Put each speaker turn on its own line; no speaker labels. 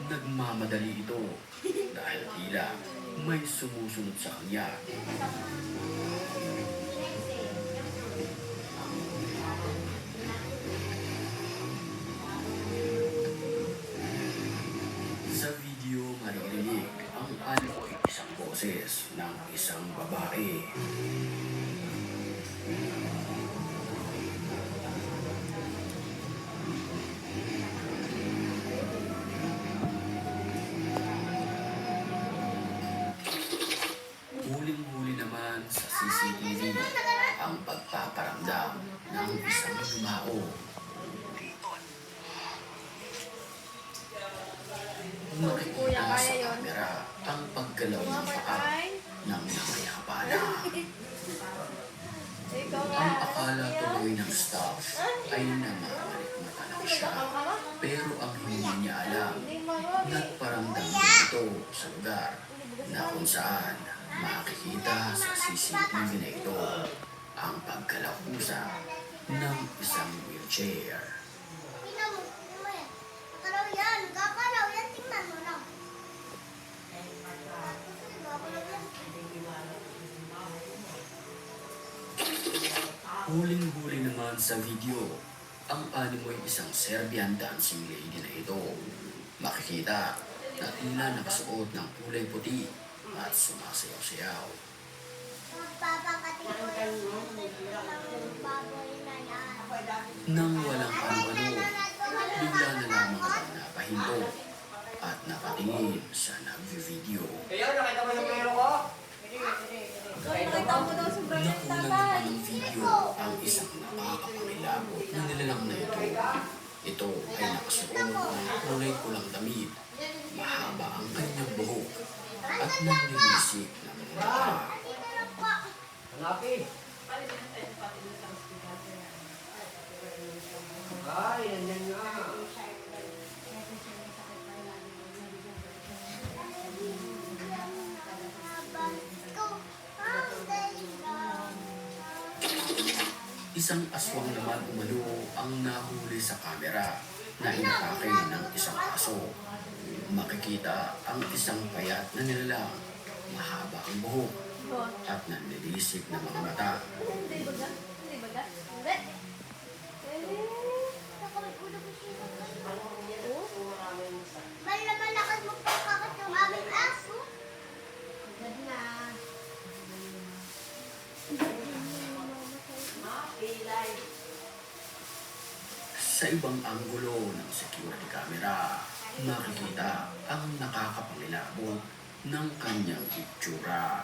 Nagmamadali ito dahil tila may sumusunod sa kanya. Sa video maririnig ang isang boses ng isang babae. Huling-huli naman sa CCTV ang pagpaparamdam ng isang yumao. Makikita sa kamera ang paggalaw ng paa ng namayapana. Ang akala tuloy ng staff ay namamalikmata lang siya. Pero ang hindi niya alam, nagparamdam ito sa lugar na kung saan makikita sa CCTV na ito ang pagkalakusa ng isang wheelchair. Huling-huli naman sa video, ang animoy isang Serbian dancing lady na ito. Makikita na tila nakasuot ng kulay puti at sumasayaw-sayaw. Nang walang ano-ano, bigla na lamang ang napahinto at napatingin sa nag-video. Nakunan naman ng video ang isang nakakapangilabot na nilalang na ito. Ito ay nakasuot ng kulay pulang damit, mahaba ang kanyang buhok, at nanlilisik ng mga mata. Isang aswang naman umano ang nahuli sa kamera na inatake ng isang aso. Makikita ang isang payat na nilalang, mahaba ang buhok at nanlilisik na mga mata.
Malakas mo pa kakat yung aming aso.
Sa ibang anggulo ng security camera, makikita ang nakakapangilabot ng kanyang itsura.